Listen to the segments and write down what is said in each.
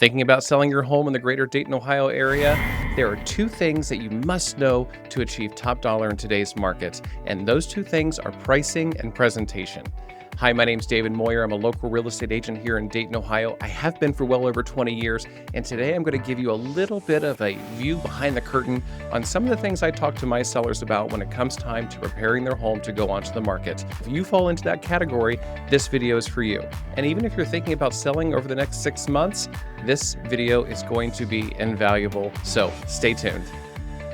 Thinking about selling your home in the Greater Dayton, Ohio area? There are two things that you must know to achieve top dollar in today's market, and those two things are pricing and presentation. Hi, my name's David Moyer. I'm a local real estate agent here in Dayton, Ohio. I have been for well over 20 years, and today I'm going to give you a little bit of a view behind the curtain on some of the things I talk to my sellers about when it comes time to preparing their home to go onto the market. If you fall into that category, this video is for you. And even if you're thinking about selling over the next 6 months, this video is going to be invaluable, so stay tuned.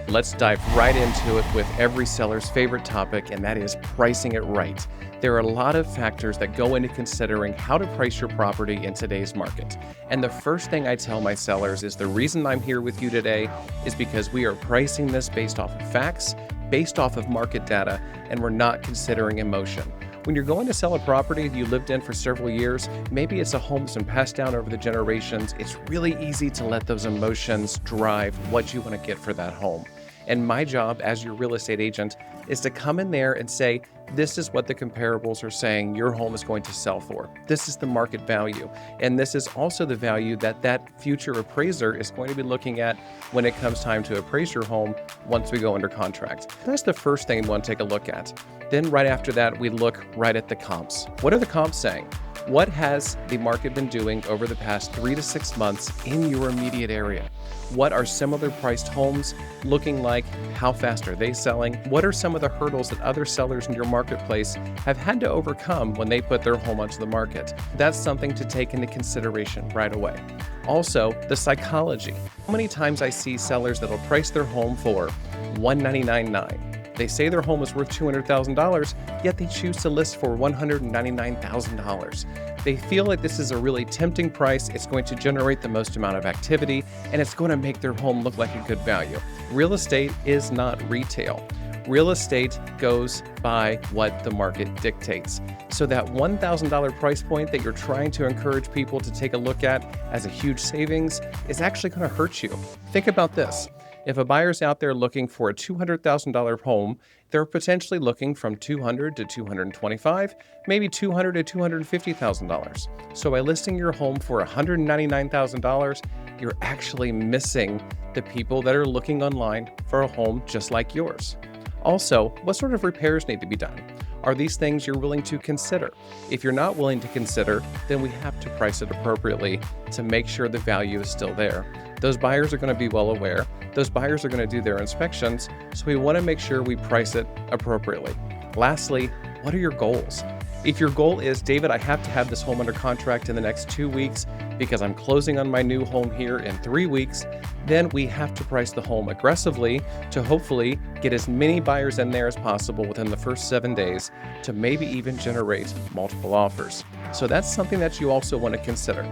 Let's dive right into it with every seller's favorite topic, and that is pricing it right. There are a lot of factors that go into considering how to price your property in today's market. And the first thing I tell my sellers is the reason I'm here with you today is because we are pricing this based off of facts, based off of market data, and we're not considering emotion. When you're going to sell a property you lived in for several years, maybe it's a home that's been passed down over the generations, it's really easy to let those emotions drive what you want to get for that home. And my job as your real estate agent is to come in there and say, this is what the comparables are saying your home is going to sell for. This is the market value. And this is also the value that that future appraiser is going to be looking at when it comes time to appraise your home once we go under contract. That's the first thing we want to take a look at. Then right after that, we look right at the comps. What are the comps saying? What has the market been doing over the past 3 to 6 months in your immediate area? What are similar priced homes looking like? How fast are they selling? What are some of the hurdles that other sellers in your marketplace have had to overcome when they put their home onto the market? That's something to take into consideration right away. Also, the psychology. How many times I see sellers that'll price their home for $199,900. They say their home is worth $200,000, yet they choose to list for $199,000. They feel like this is a really tempting price, it's going to generate the most amount of activity, and it's going to make their home look like a good value. Real estate is not retail. Real estate goes by what the market dictates. So that $1,000 price point that you're trying to encourage people to take a look at as a huge savings is actually going to hurt you. Think about this. If a buyer's out there looking for a $200,000 home, they're potentially looking from $200,000 to $225,000, maybe $200,000 to $250,000. So by listing your home for $199,000, you're actually missing the people that are looking online for a home just like yours. Also, what sort of repairs need to be done? Are these things you're willing to consider? If you're not willing to consider, then we have to price it appropriately to make sure the value is still there. Those buyers are going to be well aware. Those buyers are going to do their inspections, so we want to make sure we price it appropriately. Lastly, what are your goals? If your goal is, David, I have to have this home under contract in the next 2 weeks because I'm closing on my new home here in 3 weeks, then we have to price the home aggressively to hopefully get as many buyers in there as possible within the first 7 days to maybe even generate multiple offers. So that's something that you also want to consider.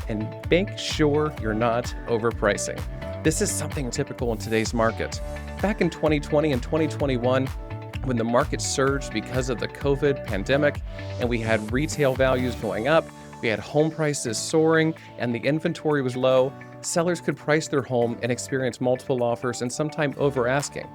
And make sure you're not overpricing. This is something typical in today's market. Back in 2020 and 2021, when the market surged because of the COVID pandemic and we had retail values going up, we had home prices soaring, and the inventory was low, sellers could price their home and experience multiple offers and sometimes over asking.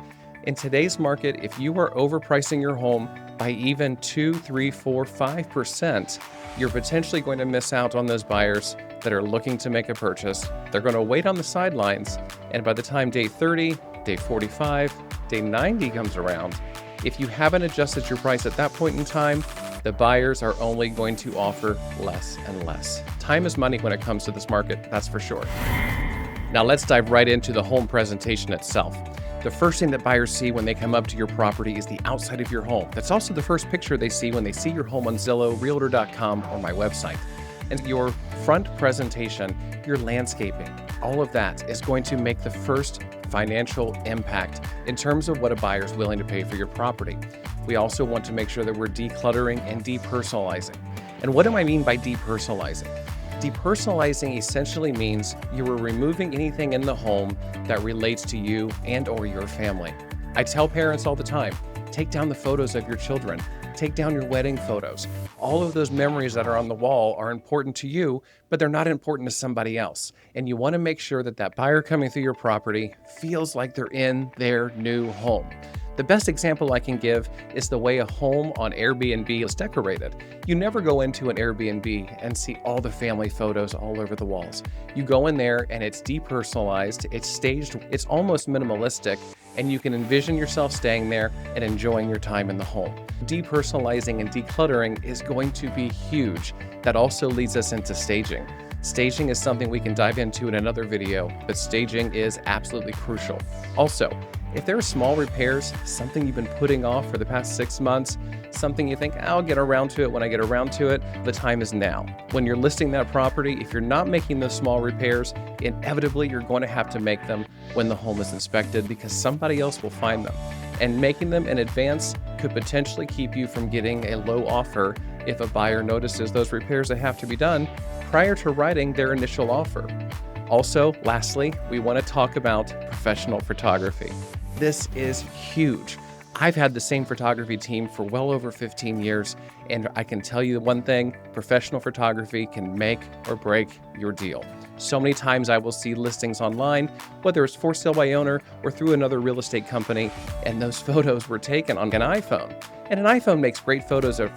In today's market, if you are overpricing your home by even 2, 3, 4, 5%, you're potentially going to miss out on those buyers that are looking to make a purchase. They're going to wait on the sidelines, and by the time day 30, day 45, day 90 comes around, if you haven't adjusted your price at that point in time, the buyers are only going to offer less and less. Time is money when it comes to this market, that's for sure. Now let's dive right into the home presentation itself. The first thing that buyers see when they come up to your property is the outside of your home. That's also the first picture they see when they see your home on Zillow, Realtor.com, or my website. And your front presentation, your landscaping, all of that is going to make the first financial impact in terms of what a buyer is willing to pay for your property. We also want to make sure that we're decluttering and depersonalizing. And what do I mean by depersonalizing? Depersonalizing essentially means you are removing anything in the home that relates to you and or your family. I tell parents all the time, take down the photos of your children, take down your wedding photos. All of those memories that are on the wall are important to you, but they're not important to somebody else. And you want to make sure that that buyer coming through your property feels like they're in their new home. The best example I can give is the way a home on Airbnb is decorated. You never go into an Airbnb and see all the family photos all over the walls. You go in there and it's depersonalized, it's staged, it's almost minimalistic, and you can envision yourself staying there and enjoying your time in the home. Depersonalizing and decluttering is going to be huge. That also leads us into staging. Staging is something we can dive into in another video, but staging is absolutely crucial. Also, if there are small repairs, something you've been putting off for the past 6 months, something you think, I'll get around to it when I get around to it, the time is now. When you're listing that property, if you're not making those small repairs, inevitably you're going to have to make them when the home is inspected because somebody else will find them. And making them in advance could potentially keep you from getting a low offer if a buyer notices those repairs that have to be done prior to writing their initial offer. Also, lastly, we want to talk about professional photography. This is huge. I've had the same photography team for well over 15 years, and I can tell you one thing, professional photography can make or break your deal. So many times I will see listings online, whether it's for sale by owner or through another real estate company, and those photos were taken on an iPhone. And an iPhone makes great photos of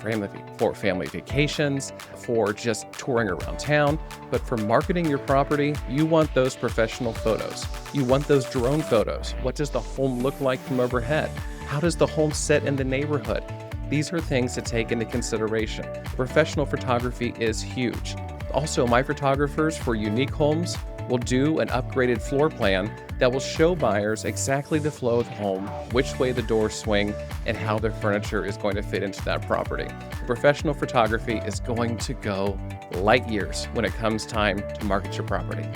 for family vacations, for just touring around town. But for marketing your property, you want those professional photos. You want those drone photos. What does the home look like from overhead? How does the home sit in the neighborhood? These are things to take into consideration. Professional photography is huge. Also, my photographers for unique homes will do an upgraded floor plan that will show buyers exactly the flow of the home, which way the doors swing, and how their furniture is going to fit into that property. Professional photography is going to go light years when it comes time to market your property.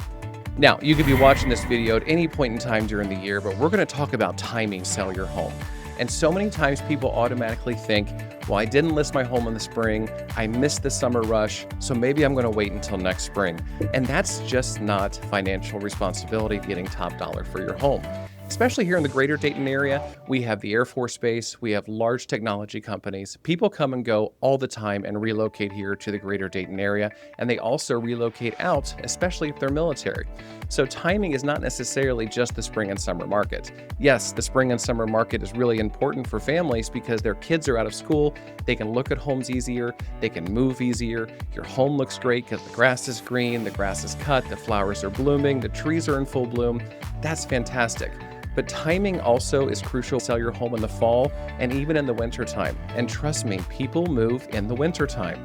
Now, you could be watching this video at any point in time during the year, but we're going to talk about timing to sell your home. And so many times people automatically think, well, I didn't list my home in the spring, I missed the summer rush, so maybe I'm going to wait until next spring. And that's just not financial responsibility getting top dollar for your home. Especially here in the Greater Dayton area, we have the Air Force Base, we have large technology companies. People come and go all the time and relocate here to the Greater Dayton area, and they also relocate out, especially if they're military. So timing is not necessarily just the spring and summer market. Yes, the spring and summer market is really important for families because their kids are out of school, they can look at homes easier, they can move easier, your home looks great because the grass is green, the grass is cut, the flowers are blooming, the trees are in full bloom. That's fantastic. But timing also is crucial to sell your home in the fall and even in the winter time. And trust me, people move in the winter time.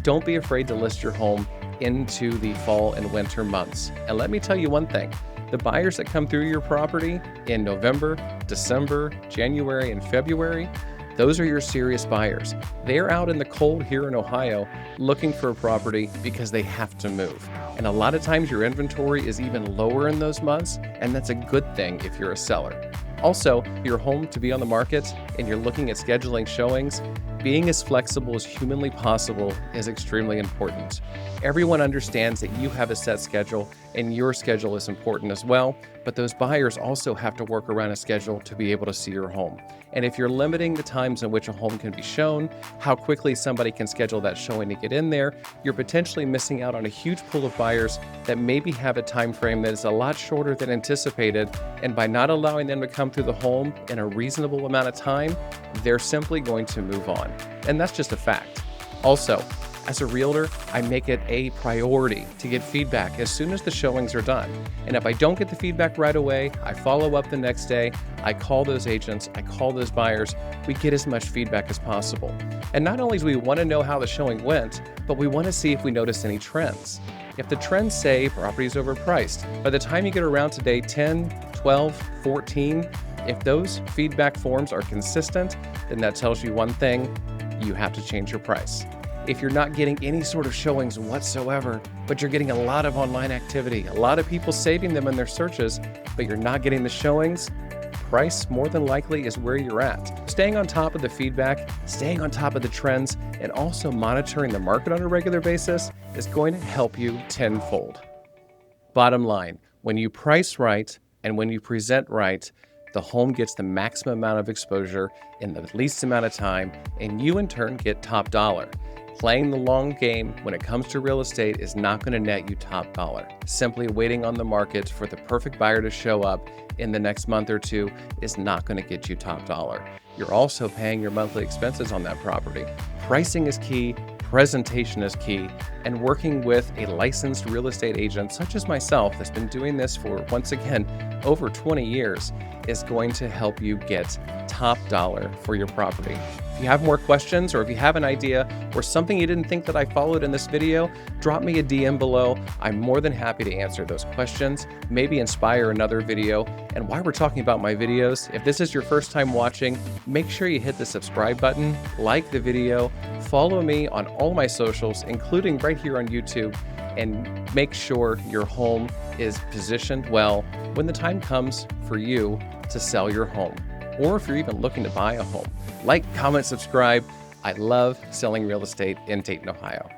Don't be afraid to list your home into the fall and winter months. And let me tell you one thing, the buyers that come through your property in November, December, January, and February, those are your serious buyers. They're out in the cold here in Ohio looking for a property because they have to move. And a lot of times your inventory is even lower in those months, and that's a good thing if you're a seller. Also, your home to be on the market and you're looking at scheduling showings, being as flexible as humanly possible is extremely important. Everyone understands that you have a set schedule and your schedule is important as well, but those buyers also have to work around a schedule to be able to see your home. And if you're limiting the times in which a home can be shown, how quickly somebody can schedule that showing to get in there, you're potentially missing out on a huge pool of buyers that maybe have a time frame that is a lot shorter than anticipated, and by not allowing them to come through the home in a reasonable amount of time, they're simply going to move on. And that's just a fact. Also, as a realtor, I make it a priority to get feedback as soon as the showings are done. And if I don't get the feedback right away, I follow up the next day, I call those agents, I call those buyers, we get as much feedback as possible. And not only do we want to know how the showing went, but we want to see if we notice any trends. If the trends say property is overpriced, by the time you get around to day 10, 12, 14, if those feedback forms are consistent, then that tells you one thing, you have to change your price. If you're not getting any sort of showings whatsoever, but you're getting a lot of online activity, a lot of people saving them in their searches, but you're not getting the showings, price more than likely is where you're at. Staying on top of the feedback, staying on top of the trends, and also monitoring the market on a regular basis is going to help you tenfold. Bottom line, when you price right and when you present right, the home gets the maximum amount of exposure in the least amount of time, and you in turn get top dollar. Playing the long game when it comes to real estate is not going to net you top dollar. Simply waiting on the market for the perfect buyer to show up in the next month or two is not going to get you top dollar. You're also paying your monthly expenses on that property. Pricing is key, presentation is key, and working with a licensed real estate agent such as myself that's been doing this for, once again, over 20 years is going to help you get top dollar for your property. If you have more questions, or if you have an idea or something you didn't think that I followed in this video, drop me a DM below. I'm more than happy to answer those questions, maybe inspire another video. And while we're talking about my videos, if this is your first time watching, make sure you hit the subscribe button, like the video, follow me on all my socials, including right here on YouTube, and make sure your home is positioned well when the time comes for you to sell your home, or if you're even looking to buy a home. Like, comment, subscribe. I love selling real estate in Dayton, Ohio.